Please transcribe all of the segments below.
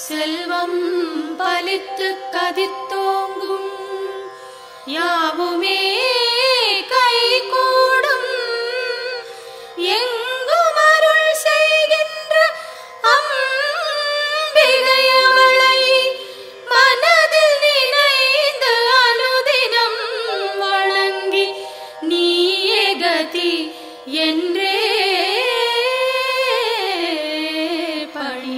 செல்வம் பலித்து கதித்தோங்கும் யாவுமே கைகூடும் எங்கும் அருள் செய்கின்ற அம்பிகை அவளை மனதில் நினைந்து அனுதினம் வணங்கி நீயே கதி என்றே பணி.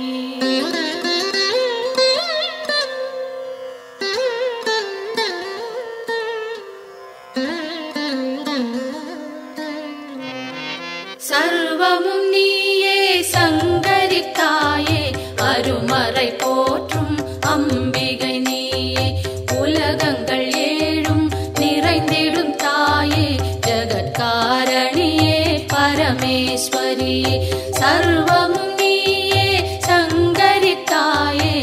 சர்வமும் நீயே சங்கரி தாயே அருமறை போற்றும் அம்பிகை நீயே உலகங்கள் ஏழும் நிறைந்திடும் தாயே ஜகத்காரணியே பரமேஸ்வரியே. சர்வமும் நீயே சங்கரி தாயே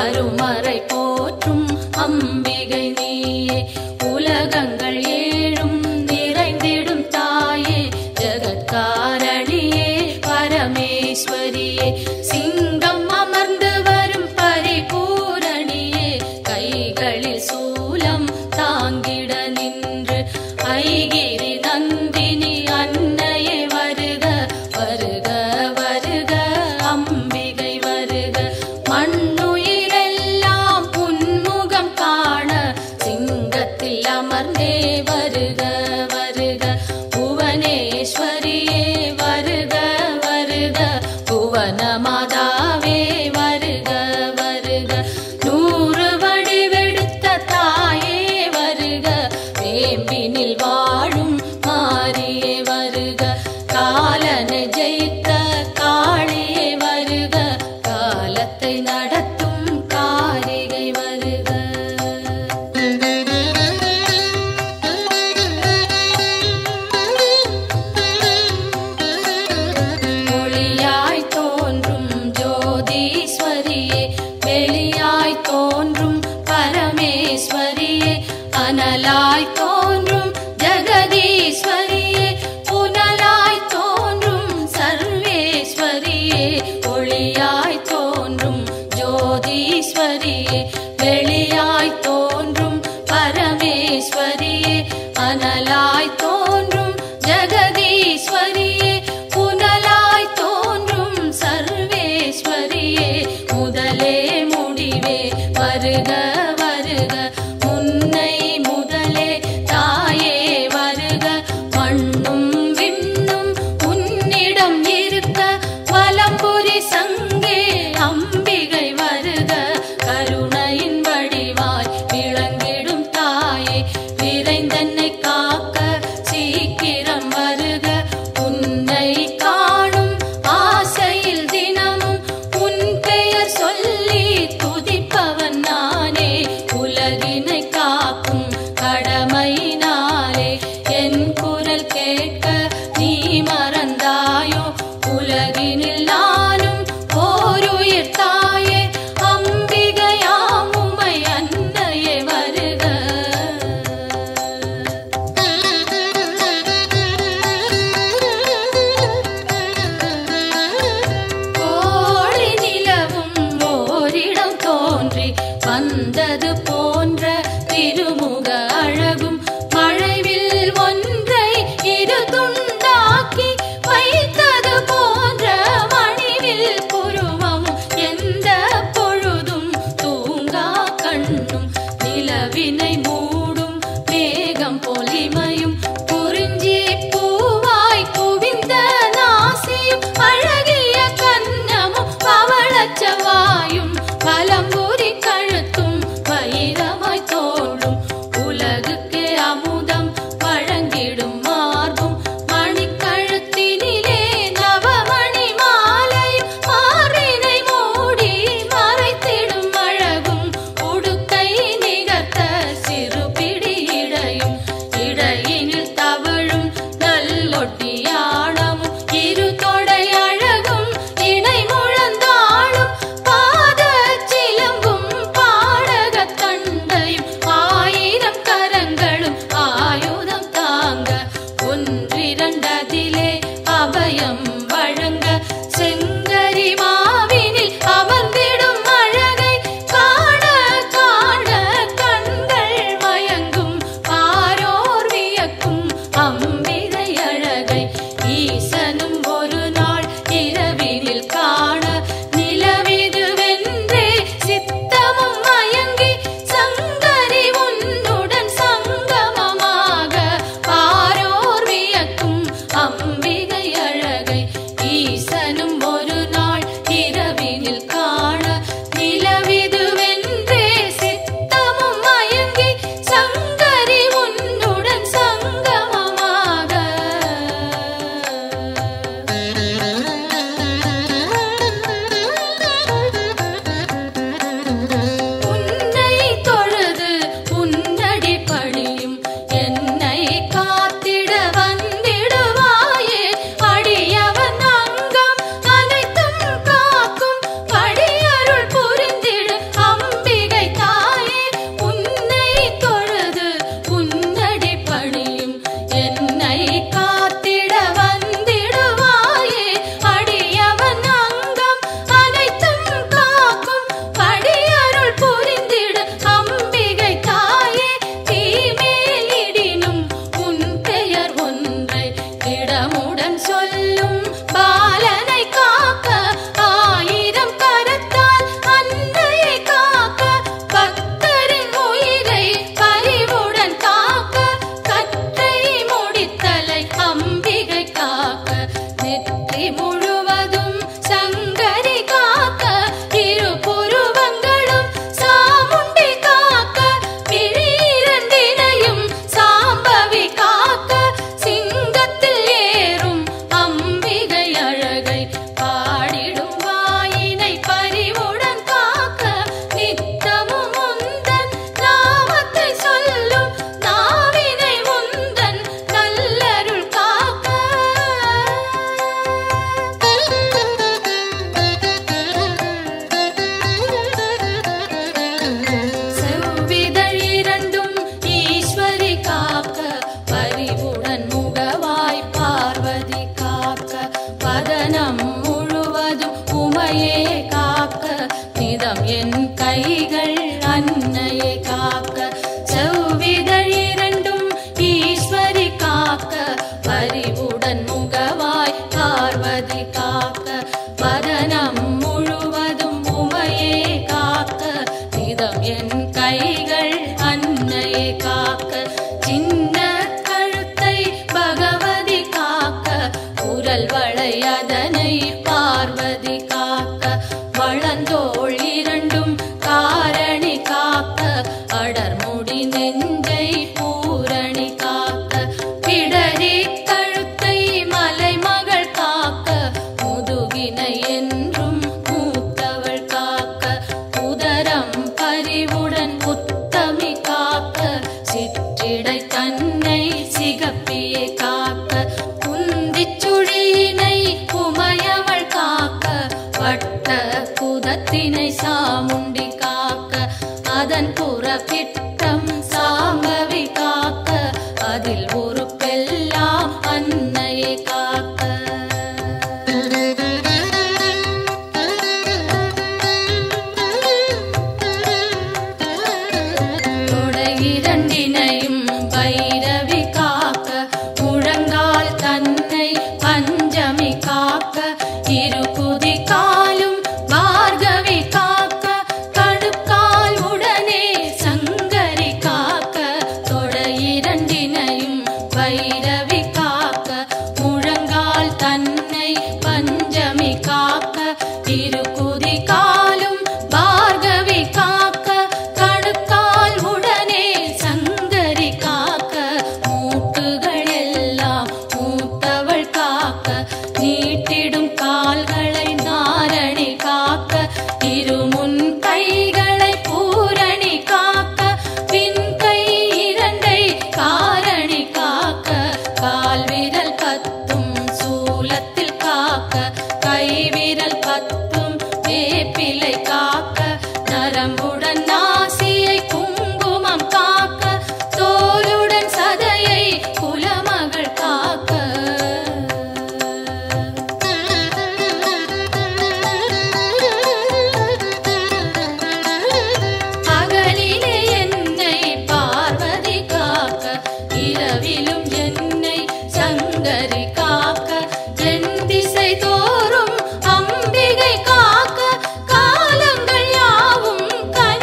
அருமறை போற்றும் அம்பிகை நீயே உலகங்கள் ஏழும் நிறைந்திடும் தாயே ஜகத்காரணியே பரமேஸ்வரியே. சிங்கம் அமர்ந்து வரும் பரிபூரணியே கைகளில் சூலம் தாங்கிட நின்று ஐகிரி நந்தினி அன்னையே வருக வருக வருக அம்பிகை வருக. மண்ணுயிரெல்லாம் புன்முகம் காண சிங்கத்தில் அமர்ந்தே வருக வருக புவனேஸ்வரியே வருக வருக புவன மாதாவே வருக வருக. 100 வடிவெடுத்த தாயே வருக வேம்பினில் வாழும் மாரியே வருக காலனை ஜெயித்த காளியே வருக காலத்தை நடத்தும் காரிகை வருக. ஒளியாய் தோன்றும் ஜோதீஸ்வரியே வெளியாய் தோன்றும் பரமேஸ்வரியே அனலாய் தோன்றும் ஜெகதீஸ்வரியே புனலாய் தோன்றும் சர்வேஸ்வரியே ஒளியாய் தோன்றும் ஜோதீஸ்வரியே வெளியாய் தோன்றும் பரமேஸ்வரியே அனலாய் தோன்றும் ஜெகதீஸ்வரியே புனலாய் தோன்றும் சர்வேஸ்வரியே முதலே முடிவே வருக வருக முன்னை முதலே தாயே வருக மண்ணும் விண்ணும் உன்னிடம் இருக்க வலம்புரி சங்கே அம்பிகை வருக கருணையின் வடிவா இதம் என் கைகள் அன்னையை காக்க செவ்விதழ் இரண்டும் ஈஸ்வரி காக்க பரிவுடன் முகவாய் பார்வதி காக்க வதனம் முழுவதும் உமையே காக்க இதம் என் கைகள் அன்னையை காக்க சின்ன கழுத்தை பகவதி காக்க குரல் வளை அதனை பார்வதி காக்க வளந்தோள் இரண்டும் காரணி காக்க அடர்முடி நெஞ்சை பூரணி காக்க பிடரி கழுத்தை மலைமகள் காக்க முதுகினை என்றும் மூத்தவள் காக்க உதரம் பரிவுடன் உத்தமி காக்க சிற்றிடை தன்னை சிகப்பியை காக்க குந்திச் சுழியினை உமையவள் காக்க வட்ட குதத்தினை சாமுண்டி காக்க அதன் புறப்பிட்டம் சாம்பவி காக்க அதில் ஒரு பெல்லாம் அன்னையை காக்க தொடை இரண்டினையும் பைரவி காக்க முழங்கால் தன்னை பஞ்சமி காக்க இரு குதி காலும் பார்கவி காக்க கடுக்கால் உடனே சங்கரி காக்க தொடை இரண்டினையும் பைரவி காக்க முழங்கால் தன்னை பஞ்சமி காக்க இரு குதி காலும் பார்கவி காக்க கடுக்கால் உடனே சங்கரி காக்க மூட்டுகள் எல்லாம் மூத்தவள் காக்க நீட்டிடும் கால்களை நாரணி காக்க இருமுன் கைகளை பூரணி காக்க பின் கை இரண்டை காரணி காக்க கால் விரல் பத்தும் சூலத்தில் காக்க கை விரல் பத்தும் வேப்பிலை காக்க நரம்புடன் நாசியை குங்குமம் காக்க தோலுடன் சதையை குலமகள் காக்க பகலிலே என்னை பார்வதி காக்க இரவிலும் என்னை சங்கரி காக்க என் திசை தோறும் அம்பிகை காக்க காலங்கள் யாவும் கை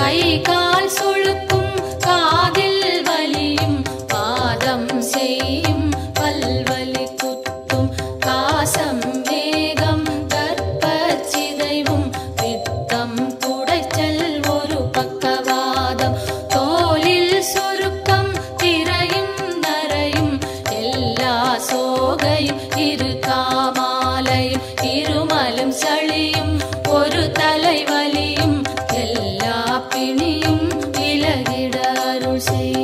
கை கால் சுளுக்கும் காதில் வலியும் பாதம் செய்யும் பல்வலி குத்தும் காசம் வேகம் கற்பச்சிதைவும் பித்தம் குடைச்சல் ஒரு பக்கவாதம் தோலில் சுருக்கம் திரையும் நரையும் எல்லா சோகையும் இரு காமாலையும் இருமலும் சளியும் ஒரு தலைவலியும் எல்லா பிணியும் விலகிட அருள் செய்.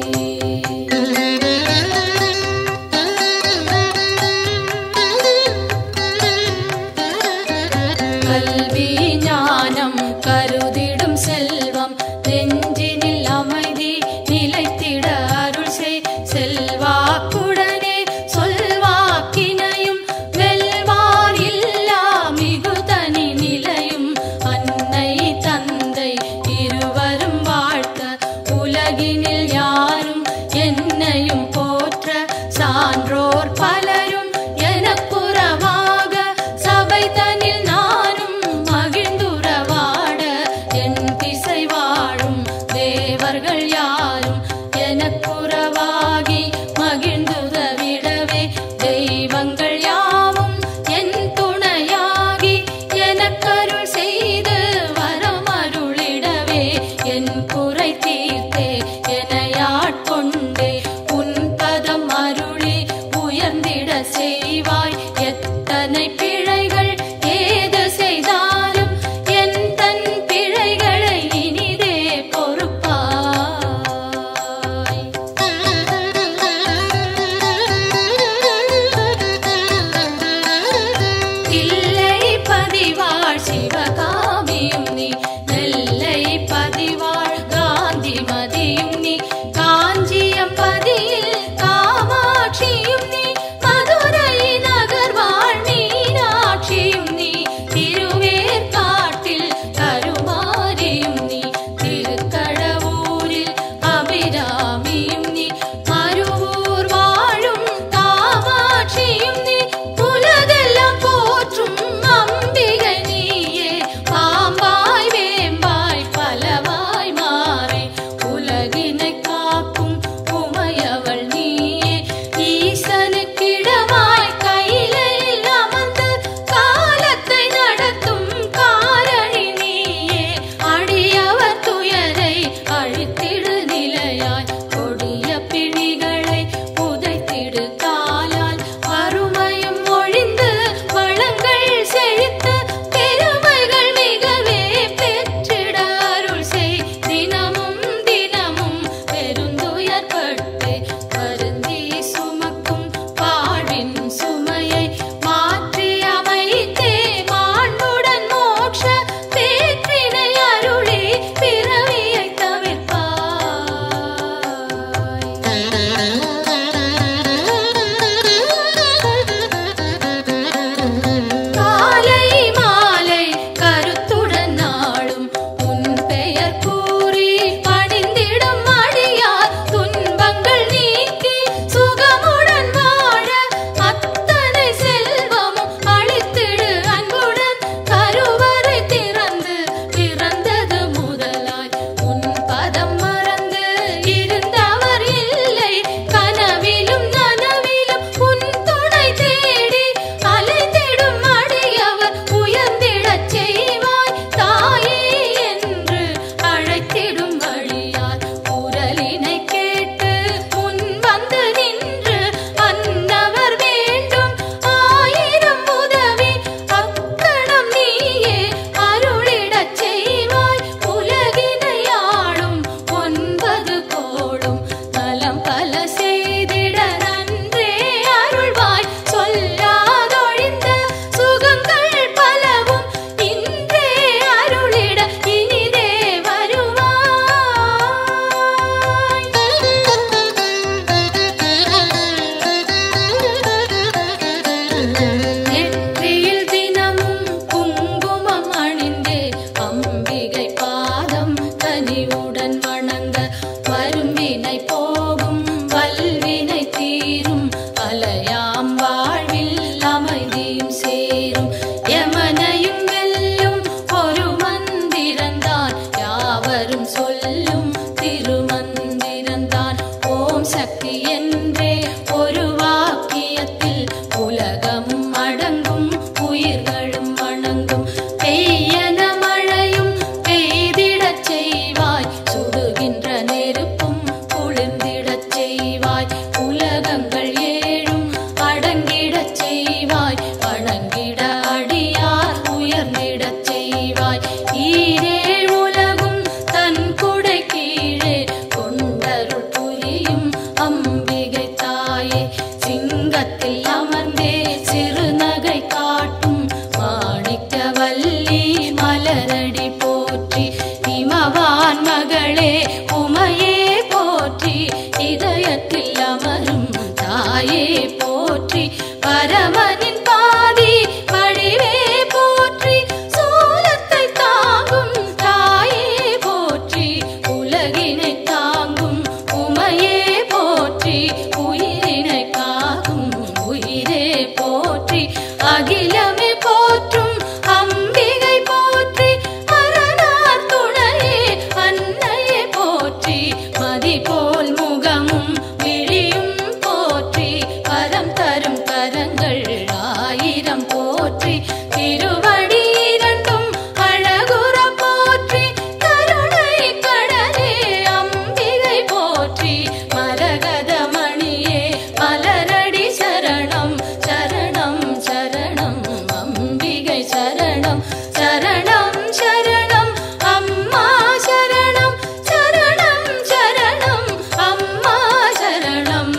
கல்வி ஞானம் கருதிடும் செல்வம் நெஞ்சினில் அமைதி நிலைத்திட அருள் செய். செல்வாக்குடனே சொல்வாக்கினையும் வெல்வார் இல்லா மிகுதனி நிலையும் அன்னை தந்தை இருவரும் வாழ்த்த உலகினில் யாரும் என்னையும் போற்ற சான்றோர் பலரும் எனக்குறவாக சபை தனில் நானும் மகிழ்ந்துறவாட என் திசை வாழும் தேவர்கள் யாரும் எனக்குறவாகி மகிழ்ந்துதவிடவே தெய்வங்கள் யாவும் என் துணையாகி எனக்கருள் செய்து வரமருளிடவே என் குறை தீர்த்தே எனையாட்கொண்டே உன் பதம் அருளி உயர்ந்திட செய்வாய். எத்தனை பிழைகள் ஏது செய்தாலும் என் தன் பிழைகளை இனிதே பொறுப்பாய். இல்லை பதிவாழ் சிவகாமியும் நீ நெல்லை பதிவாழ் காந்தி மதியும் நீ காஞ்சியம் பதியில் காமாட்சியும் நீ மதுரை நகர் வாழ் மீனாட்சியும் நீ திருவேற்காட்டில் கருமாரியும் நீ திருக்கடவூரில் அபிராமியும் நீ மருவூர் வாழும் காமாட்சியும் நீ உலகெல்லாம் போற்றும் அம்பிகை நீயே பாம்பாய் வேம்பாய் பலவாய் மாறி உலகினை காக்கும் உமையவள் நீயே ஈசனுக்கிடமாய் கையிலில் அமர்ந்து காலத்தை நடத்தும் காரணி நீயே அடியவர் துயரை அழித்திடு நிலையாய் கொடிய பிணிகளை புதைத்திடு காலால் வறுமையும் ஒழிந்து வளங்கள் செழித்து பெருமைகள் மிகவே பெற்றிட அருள் செய். தினமும் தினமும் பெருந்துயர்பட்டு வருந்தி சுமக்கும் பாடின் சுமையை மாற்றி அமைத்தே மாண்புடன் மோட்ச பேற்றினை அருளி பிறவியை தவிர்ப்பாய். காலை மாலை கருத்துடன் நாடும் உன் பெயர் கூறி பணிந்திடும் அடியார் துன்பங்கள் நீக்கி சுகமுடன் வாழ அத்தனை செல்வமும் அளித்திடு அன்புடன் கருவறை திறந்து பிறந்தது முதலாய் உன் பதம் மறந்து இருந்தவர் இல்லை கனவிலும் நனவிலும் உன் துணை தேடி அலைந்திடும் அடியவர் உயர்ந்திடச் செய்வாய். தாயே என்று அழைத்திடும் வழியார் குரலினை கேட்டு முன் வந்து நின்று அன்னவர் வேண்டும் ஆயிரம் உதவி அக்கணம் நீயே அருளிடச் செய்வாய். உலகினை ஆளும் 9 கோடும் நலம் பல செய்திட நன்றே அருள்வாய். சொல்லாதொழிந்த சுகங்கள் பலவும் இன்றே அருளிட இனிதே வருவாய். நெற்றியில் தினமும் குங்குமம் அணிந்தே அம்பிகை பாதம் கனிவுடன் வணங்க வரும்பினை போகும் வல்வினை தீரும் அலையாம் வாழ்வில் அமைதியும் சேரும். யமனையும் வெல்லும் ஒரு மந்திரந்தான் யாவரும் சொல் மகளே உமையே போற்றி இதயத்தில் அமரும் தாயே போற்றி பரமனின் பாதி வடிவே போற்றி சூலத்தை தாங்கும் தாயே போற்றி உலகினை தாங்கும் உமையே போற்றி உயிரினை காக்கும் உயிரே போற்றி அகிலமே போற்றும் அம்பிகை போற்றி அரணார் துணையே அன்னையே போற்றி மதி போல் முகமும் விழியும் போற்றி வரம் தரும் கரங்கள் ஆயிரம் போற்றி திருவடி இரண்டும் அழகுற போற்றி கருணை கடலே அம்பிகை போற்றி மரகத மணியே மலரடி சரணம் சரணம் சரணம் அம்பிகை சரணம் சரணம் சரணம் அம்மா சரணம் சரணம் சரணம் அம்மா சரணம்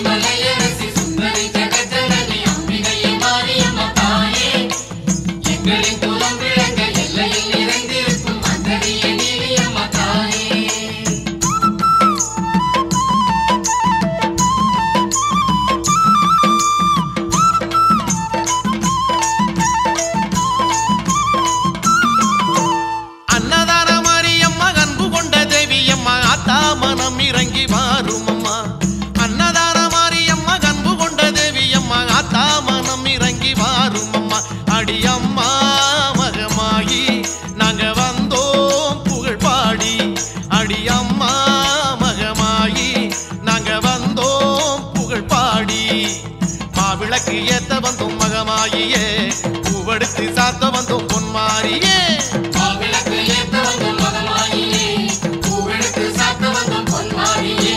மலையரசி சுந்தரி ஜெகஜனனி அம்பிகையே மாரியம்மா தாயே எங்களின் குலம் விளங்க எல்லையில் நிறைந்திருக்கும் அந்தரிய நீலியம்மா தாயே அன்னதான மாரியம்மா அன்பு கொண்ட தேவியம்மா ஆத்தா மனம் இறங்கி வாரும் அம்மா அன்னதான மாரியம்மா அன்பு கொண்ட தேவியம்மா ஆத்தா மனம் இறங்கி வாரும் அம்மா அடியம்மா மகமாயி நாங்க வந்தோம் புகழ் பாடி அடியம்மா மகமாயி நாங்க வந்தோம் புகழ் பாடி மாவிளக்கு ஏத்த வந்தோம் மகமாயியே பூவெடுத்து சாத்த வந்தோம் பொன்மாரியே மாவிளக்கு ஏத்த வந்தோம் மகமாயியே பூவெடுத்து சாத்த வந்தோம் பொன்மாரியே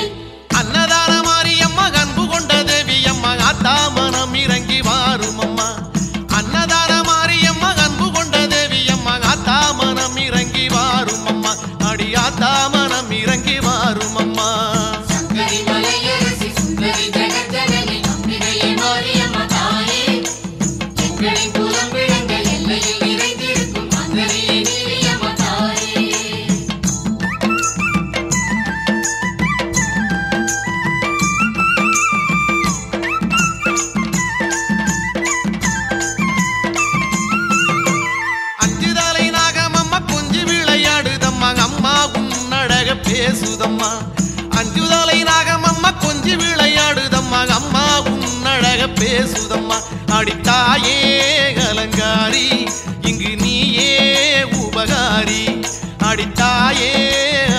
அன்னதான மாரியம்மா அன்பு கொண்ட தேவியம்மா ஆத்தா மனம் இறங்கி வாரும் அம்மா அன்னதான மாரியம்மா அன்பு கொண்ட தேவியம்மா ஆத்தா மனம் இறங்கி வாரும் அம்மா அடி ஆத்தா மனம் இறங்கி வாரும் அம்மா சங்கரி மலையரசி சுந்தரி ஜெகஜனனி அம்பிகையே மாரியம்மா தாயே எங்களின் குலம் விளங்க எல்லையில் நிறைந்திருக்கும் அந்தரிய நீலியம்மா தாயே அஞ்சுதலை நாகமம்மா கொஞ்சி விளையாடுதம்மா அம்மா உன்னழக பேசுதம்மா அஞ்சுதலை நாகமம்மா கொஞ்சி விளையாடுதம்மா அம்மா உன்னழக பேசுதம்மா அடித்தாயே அலங்காரி இங்கு நீயே உபகாரி அடித்தாயே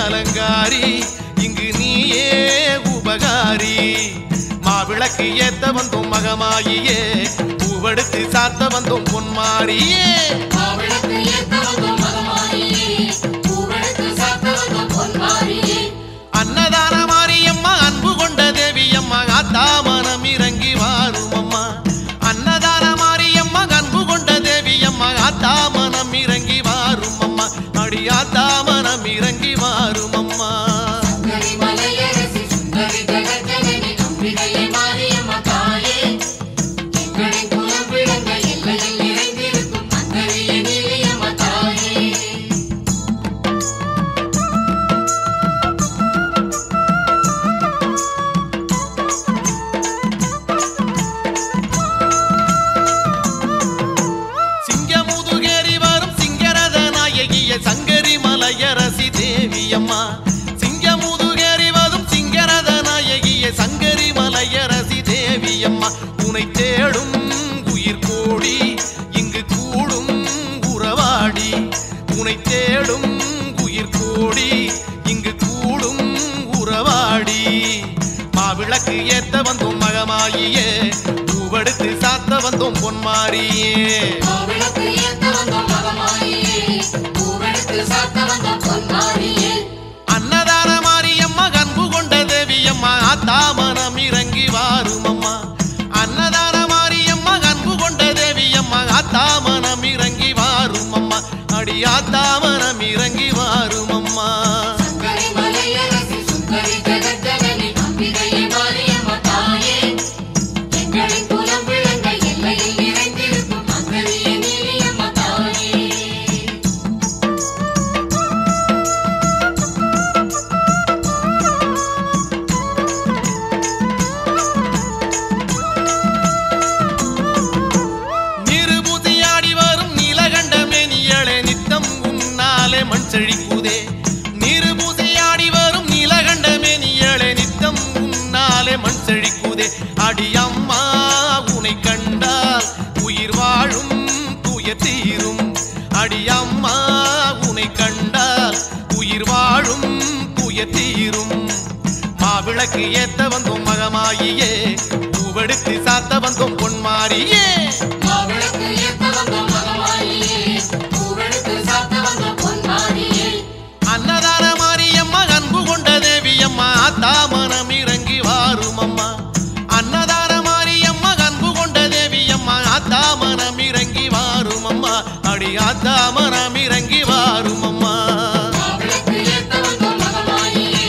அலங்காரி இங்கு நீயே உபகாரி மாவிளக்கு ஏத்த வந்தோம் மகமாயியே பூவெடுத்து சாத்த வந்தோம் பொன்மாரியே மாவிளக்கு ஏத்த வந்தோம் மகமாயியே பூவெடுத்து சாத்த வந்தோம் பொன்மாரியே அன்னதான மாரியம்மா அன்பு கொண்ட தேவியம்மா ஆத்தா மனம் இறங்கி வாரும் அம்மா அன்னதான மாரியம்மா அன்பு கொண்ட தேவியம்மா ஆத்தா மனம் இறங்கி வாரும் அம்மா அடி ஆத்தா மனம் இறங்கி வாரும் அம்மா சங்கரி மலையரசி சுந்தரி ஜெகஜனனி அம்பிகையே மாரியம்மா தாயே எங்களின் குலம் விளங்க எல்லையில் நிறைந்திருக்கும் அந்தரிய நீலியம்மா தாயே சிங்கமுதுகேறி வரும் சிங்கரத நாயகிய சங்கரி மலையரசி தேவியம்மா சிங்கமுதுகேறி வரும் சிங்கரத நாயகிய சங்கரி மலையரசி தேவியம்மா உனை தேடும் உயிர் கோடி இங்கு கூடும் உறவாடி உனை தேடும் உயிர் கோடி இங்கு கூடும் உறவாடி மாவிளக்கு ஏத்த வந்தோம் மகமாயியே பூவெடுத்து சாத்த வந்தோம் பொன்மாரியே மாவிளக்கு ஏத்த வந்தோம் மகமாயியே பூவெடுத்து சாத்த வந்தோம் பொன்மாரியே அன்னதான மாரியம்மா அன்பு கொண்ட தேவியம்மா ஆத்தா மனம் இறங்கி வாரும் அம்மா அன்னதான மாரியம்மா அன்பு கொண்ட தேவியம்மா ஆத்தா மனம் இறங்கி வாரும் அம்மா அடி ஆத்தா மனம் இறங்கி வாரும் அம்மா சங்கரி மலையரசி சுந்தரி ஜெகஜனனி அம்பிகையே மாரியம்மா தாயே உனை கண்டால் உயிர் வாழும் துயர் தீரும். அடியம்மா உனை கண்டால் உயிர் வாழும் துயர் தீரும். மாவிளக்கு ஏத்த வந்தோம் மகமாயியே, பூவெடுத்து சாத்த வந்தோம் பொன்மாரியே. மாவிளக்கு ஏத்த வந்தோம் மகமாயியே, பூவெடுத்து சாத்த வந்தோம் பொன்மாரியே. அன்னதான மாரியம்மா அன்பு கொண்ட தேவியம்மா ஆத்தா மனம் இறங்கி வாரும் அம்மா. அன்னதான மாரியம்மா அன்பு கொண்ட தேவியம்மா ஆத்தா மனம் இறங்கி வாரும் அம்மா. அடி ஆத்தா மனம் இறங்கி வாரும் அம்மா. மாவிளக்கு ஏத்த வந்தோம் மகமாயியே,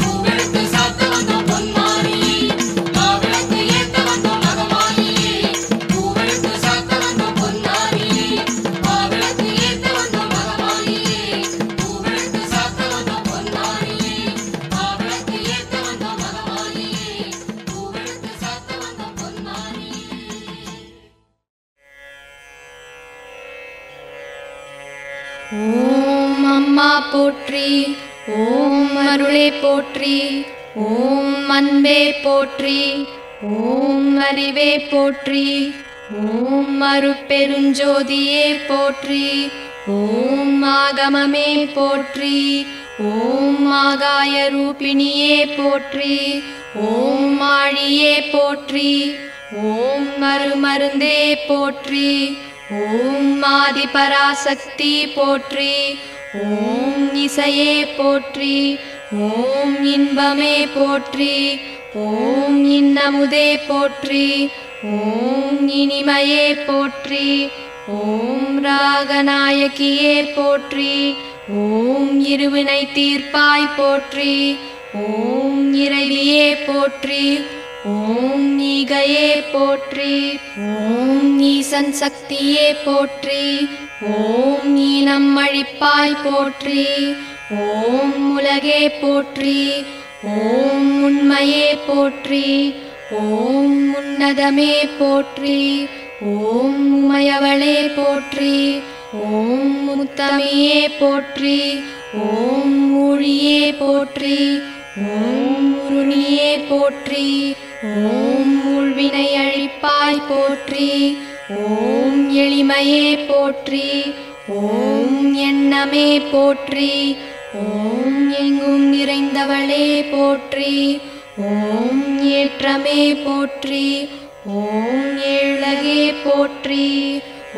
பூவெடுத்து சாத்த வந்தோம் பொன்மாரியே. மாவிளக்கு ஏத்த வந்தோம் மகமாயியே, பூவெடுத்து சாத்த வந்தோம் பொன்மாரியே. மாவிளக்கு ஏத்த வந்தோம் மகமாயியே, பூவெடுத்து சாத்த வந்தோம் பொன்மாரியே. மாவிளக்கு ஏத்த வந்தோம் மகமாயியே, பூவெடுத்து சாத்த வந்தோம் பொன்மாரியே. ஓம் அம்மா போற்றி, ஓம் அருளே போற்றி, ஓம் அன்பே போற்றி, ஓம் அறிவே போற்றி, ஓம் அருட்பெருஞ்சோதியே போற்றி, ஓம் ஆகமமே போற்றி, ஓம் ஆகாய ரூபிணியே போற்றி, ஓம் ஆழியே போற்றி, ஓம் அருமருந்தே போற்றி, ஓம் ஆதி பராசக்தி போற்றி, ஓம் இசையே போற்றி, ஓம் இன்பமே போற்றி, ஓம் இன்னமுதே போற்றி, ஓம் இனிமையே போற்றி, ஓம் ராகநாயகியே போற்றி, ஓம் இருவினை தீர்ப்பாய் போற்றி, ஓம் இறைவியே போற்றி, ஓம் ஈகையே போற்றி, ஓம் ஈசன் சக்தியே போற்றி, ஓம் ஈனம் அழிப்பாய் போற்றி, ஓம் உலகே போற்றி, ஓம் உண்மையே போற்றி, ஓம் உன்னதமே போற்றி, ஓம் உமையவளே போற்றி, ஓம் முத்தமியே போற்றி, ஓம் ஊழியே போற்றி, ஓம் உருணியே போற்றி, ஓம் ஊழ்வினை அழிப்பாய் போற்றி, ஓம் எளிமையே போற்றி, ஓம் எண்ணமே போற்றி, ஓம் எங்கும் நிறைந்தவளே போற்றி, ஓம் ஏற்றமே போற்றி, ஓம் ஏழகே போற்றி,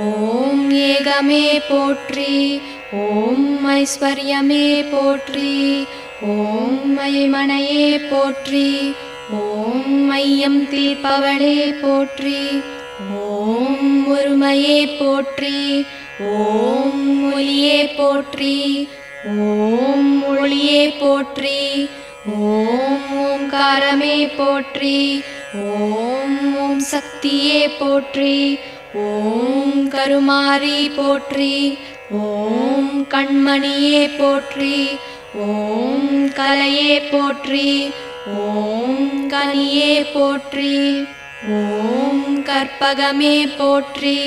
ஓம் ஏகமே போற்றி, ஓம் ஐஸ்வர்யமே போற்றி, ஓம் மைமனையே போற்றி, ஓம் மையம் தீர்ப்பவளே போற்றி, ஓம் ஒருமையே போற்றி, ஓம் ஒளியே போற்றி, ஓம் ஒளியே போற்றி, ஓம் ஓங்காரமே போற்றி, ஓம் ஓம் சக்தியே போற்றி, ஓம் கருமாரி போற்றி, ஓம் கண்மணியே போற்றி, ஓம் கலையே போற்றி, ஓம் கனியே போற்றி, ஓம் கற்பகமே போற்றி,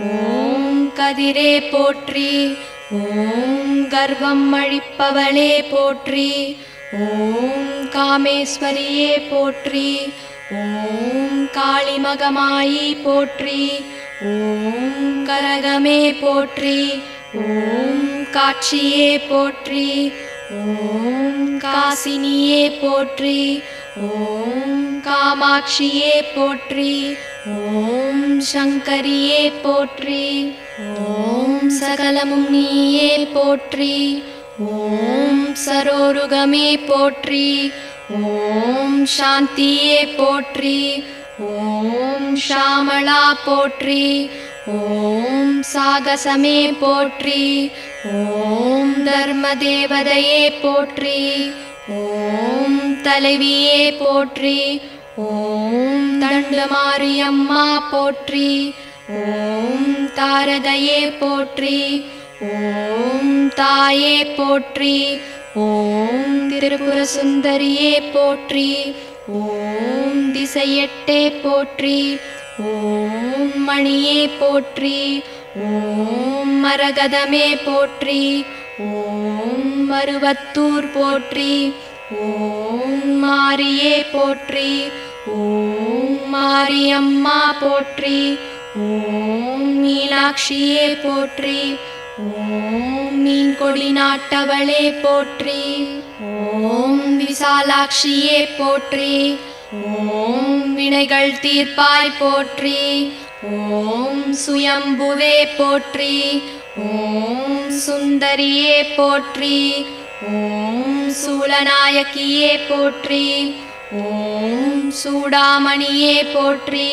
ஓம் கதிரே போற்றி, ஓம் கர்வம் அழிப்பவளே போற்றி, ஓம் காமேஸ்வரியே போற்றி, ஓம் காளிமகமாயி போற்றி, ஓம் கரகமே போற்றி, ஓம் காட்சியே போற்றி, ஓம் காசினியே போற்றி, ஓம் காமாட்சியே போற்றி, ஓம் சங்கரியே போற்றி, ஓம் சகலமும் நீயே போற்றி, ஓம் சரோருகமே போற்றி, ஓம் சாந்தியே போற்றி, ஓம் ஷாமளா போற்றி, ஓம் சாகசமே போற்றி, ஓம் தர்ம தேவதையே போற்றி, ஓம் தலைவியே போற்றி, ஓம் தண்டமாரியம்மா போற்றி, ஓம் தாரகையே போற்றி, ஓம் தாயே போற்றி, ஓம் திரிபுர சுந்தரியே போற்றி, ஓம் திசையெட்டே போற்றி, ஓம் மணியே போற்றி, ஓம் மரகதமே போற்றி, ஓம் மருவத்தூர் போற்றி, ஓம் மாரியே போற்றி, ஓம் மாரியம்மா போற்றி. ஓம் மீனாட்சியே போற்றி. ஓம் மீன் கொடி நாட்டவளே போற்றி. ஓம் விசாலாட்சியே போற்றி. ஓம் வினைகள் தீர்ப்பாய் போற்றி. ஓம் சுயம்புவே போற்றி. ஓம் சுந்தரியே போற்றி. ஓம் சூலநாயகியே போற்றி. ஓம் சூடாமணியே போற்றி.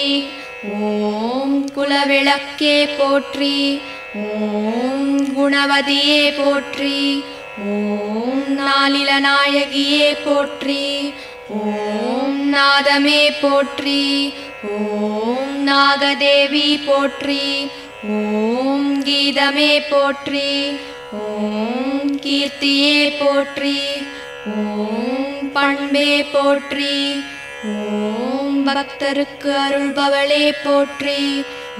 ஓம் குலவிளக்கே போற்றி. ஓம் குணவதியே போற்றி. ஓம் நாளில நாயகியே போற்றி. ஓம் நாதமே போற்றி. ஓம் நாகதேவி போற்றி. ஓம் கீதமே போற்றி. ஓம் கீர்த்தியே போற்றி. ஓம் பண்பே போற்றி. ஓம் பக்தருக்கு அருள்பவளே போற்றி.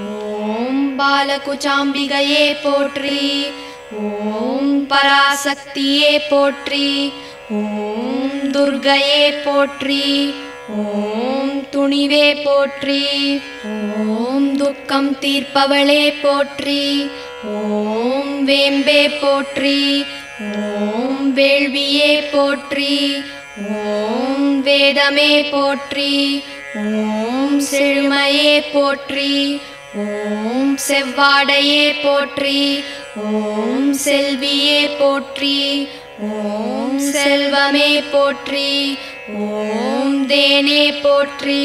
ஓம் பாலகுச்சாம்பிகையே போற்றி. ஓம் பராசக்தியே போற்றி. ஓம் துர்க்கையே போற்றி. ஓம் துணிவே போற்றி. ஓம் துக்கம் தீர்ப்பவளே போற்றி. ஓம் வேம்பே போற்றி. ஓம் வேள்வியே போற்றி. ஓம் வேதமே போற்றி. ஓம் செழுமையே போற்றி. ஓம் செவ்வாடையே போற்றி. ஓம் செல்வியே போற்றி. ஓம் செல்வமே போற்றி. ஓம் தேனே போற்றி.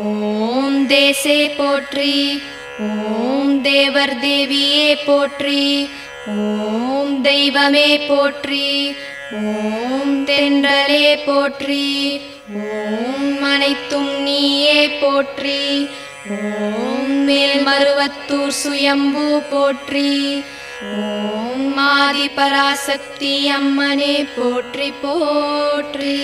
ஓம் தேசே போற்றி. ஓம் தேவர் தேவியே போற்றி. ஓம் தெய்வமே போற்றி. ஓம் தென்றலே போற்றி. ஓம் அனைத்தும் நீயே போற்றி. ஓம் மேல்மருவத்தூர் சுயம்பு போற்றி. ஓம் ஆதி பராசக்தி அம்மனே போற்றி போற்றி.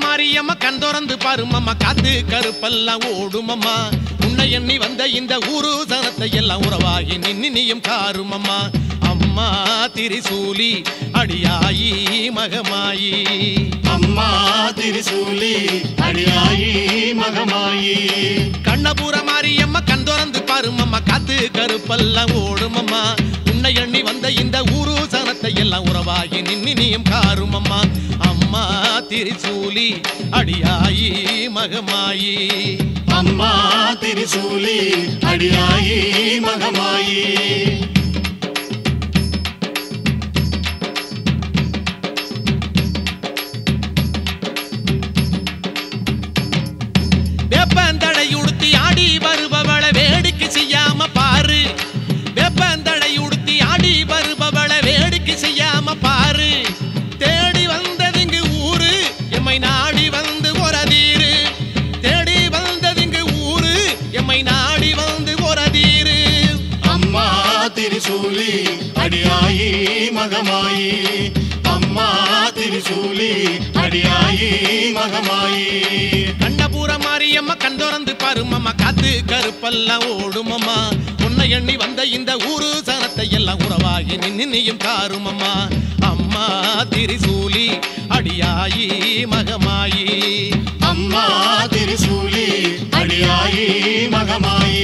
மாரியம்மா கண் திறந்து பாருமம்மா காத்து கருப்பெல்லாம் ஓடுமம்மா உன்னை எண்ணி வந்த இந்த ஊரு சனத்தை எல்லாம் உறவாகி நின்னியும் காருமம்மா அம்மா திரிசூலி அடியாயி மகமாயி அம்மா திரிசூலி அடியாயி மகமாயி கண்ணபுர மாரியம்மா கண் திறந்து பாருமம்மா காத்து கருப்பெல்லாம் ஓடுமம்மா உன்னை எண்ணி வந்த இந்த ஊரு சனத்தை எல்லாம் உறவாகி நின்னியும் காருமம்மா அம்மா திரிசூலி அடியாயி மகமாயி அம்மா திரிசூலி அடியாயி மகமாயி வேப்பந்தடை உடுத்தி ஆடி வருபவளை வேடிக்கை செய்யாம பாரு வேப்பந்தடை உடுத்தி ஆடி வருபவளை வேடிக்கை செய்யாம பாரு தேடி வந்ததுங்கு ஊரு எம்மை நாடி வந்து ஒரதீரு தேடி வந்ததுங்கு ஊரு எம்மை நாடி வந்து ஒரதீரு அம்மா திரிசூலி அடியாயி மகமாயி அம்மா திரிசூலி அடியாயி மகமாயி கண்ணபுர மாரியம்மா கண் திறந்து பாருமம்மா காத்து கருப்பெல்லாம் ஓடுமம்மா உன்னை எண்ணி வந்த இந்த ஊரு சனத்தை எல்லாம் உறவாகி நின்னியும் காருமம்மா அம்மா திரிசூலி அடியாயி மகமாயி அம்மா திரிசூலி அடியாயி மகமாயி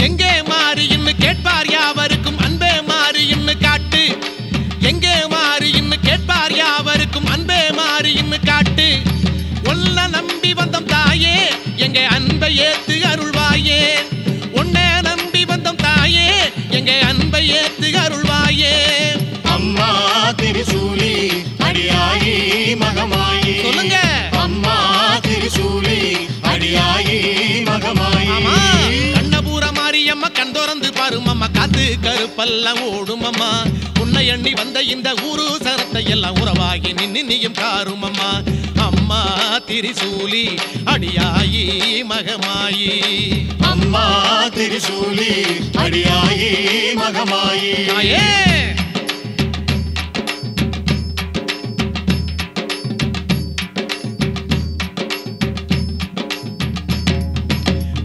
எங்கே மாறி இன்னு கேட்பார் யாவருக்கும் அன்பே மாறி இன்னு காட்டு எங்கே மாறி இன்னு கேட்பார் யாவருக்கும் அன்பே மாறி இன்னு காட்டு உன்னை நம்பி வந்தோம் தாயே எங்க அன்பை ஏத்து அருள்வாயே உன்னை நம்பி வந்தோம் தாயே எங்க அன்பை ஏத்து அருள்வாயே அம்மா திரிசூலி அடியாயி மகமாயி சொல்லுங்க அம்மா திரிசூலி அடியாயி மகமாயி கண்ணபுர மாரியம்மா கண் திறந்து பாருமம்மா காத்து கருப்பெல்லாம் ஓடுமம்மா உன்னை உன்னை எண்ணி வந்த இந்த ஊரு சனத்தை எல்லாம் உறவாகி நின்னு நீயும் காரும் அம்மா அம்மா திரிசூலி அடியாயி மகமாயி அம்மா திரிசூலி அடியாயி மகமாயி தாயே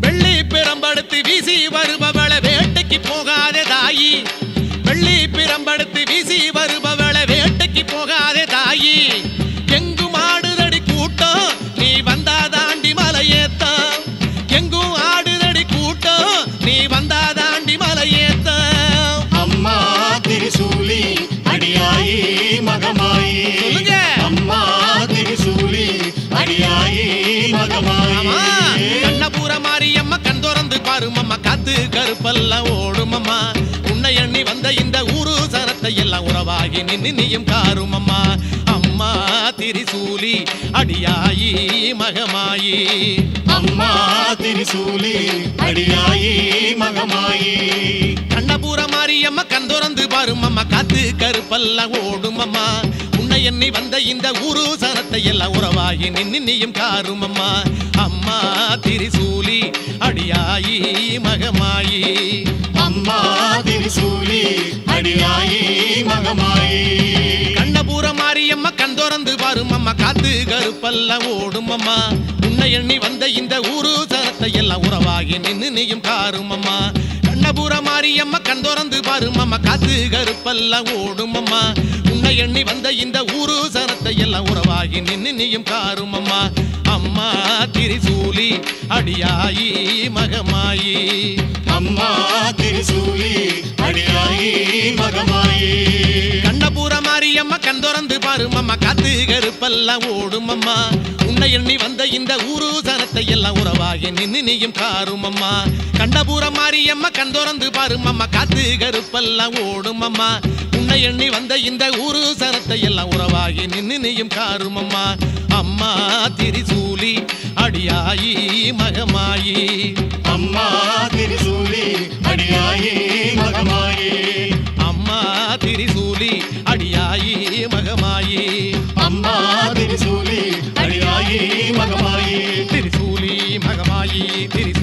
வெள்ளி பிரம்படுத்து வீசி வருபவள வேட்டைக்கு போகாதே தாயி வெள்ளி பிரம்படுத்து வீசி வருபவள வேட்டைக்கு போகாதே தாயி எங்கும் ஆடுதடி கூட்டம் நீ வந்தா தாண்டி மலையேத்தம் எங்கும் ஆடுதடி கூட்டம் நீ வந்தா தாண்டி மலையேத்தம் அம்மா திரிசூலி அடியாயி மகமாயி சொல்லுங்க அம்மா திரிசூலி அடியாயி மகமாயி கண்ணபுர மாரியம்மா கண் திறந்து பாரும் அம்மா காத்து கருப்பெல்லாம் ஓடும் அம்மா உன்னை எண்ணி வந்த இந்த ஊரு சனத்தை எல்லாம் உறவாகி நின்னு நீயும் காரும் அம்மா அம்மா திரிசூலி அடியாயி மகமாயி அம்மா திரிசூலி அடியாயி மகமாயி கண்ணபுர மாரியம்மா கண் திறந்து பாரும் அம்மா காத்து கருப்பெல்லாம் ஓடும் அம்மா உன்னை எண்ணி வந்த இந்த ஊரு சனத்தை எல்லாம் உறவாகி நின்னு நீயும் காரும் அம்மா அம்மா திரிசூலி அடியாயி மகமாயி அம்மா திரிசூலி அடியாயி மகமாயி கண்ணபுர மாரியம்மா கண் திறந்து பாரும் அம்மா காத்து கருப்பெல்லாம் ஓடும் அம்மா உன்னை எண்ணி வந்த இந்த ஊரு சனத்தை எல்லாம் உறவாகி நின்னு நீயும் காரும் அம்மா கண்ணபுர மாரியம்மா கண் திறந்து பாரும் அம்மா காத்து கருப்பெல்லாம் ஓடும் அம்மா உன்னை எண்ணி வந்த இந்த ஊரு சனத்தை எல்லாம் உறவாகி நின்னு நீயும் காரும் அம்மா அம்மா திரிசூலி அடியாயி மகமாயி அம்மா திரிசூலி அடியாயி மகமாயி கண்ணபுர மாரியம்மா கண் திறந்து பாரும் அம்மா காத்து கருப்பெல்லாம் ஓடும் அம்மா உன்னை எண்ணி வந்த இந்த ஊரு சனத்தை எல்லாம் உறவாகி நின்னு நீயும் காரும் அம்மா கண்ணபுர மாரியம்மா கண் திறந்து பாரும் அம்மா காத்து கருப்பெல்லாம் ஓடும் அம்மா உன்னை எண்ணி வந்த இந்த ஊரு சனத்தை எல்லாம் உறவாகி நின்னு நீயும் காரும் அம்மா அம்மா திரிசூலி அடியாயி மகமாயி அம்மா திரிசூலி அடியாயி மகமாயி அம்மா திரிசூலி அடியாயி மகமாயி அம்மா திரிசூலி அடியாயி மகமாயி திரிசூலி மகமாயி திரிசூலி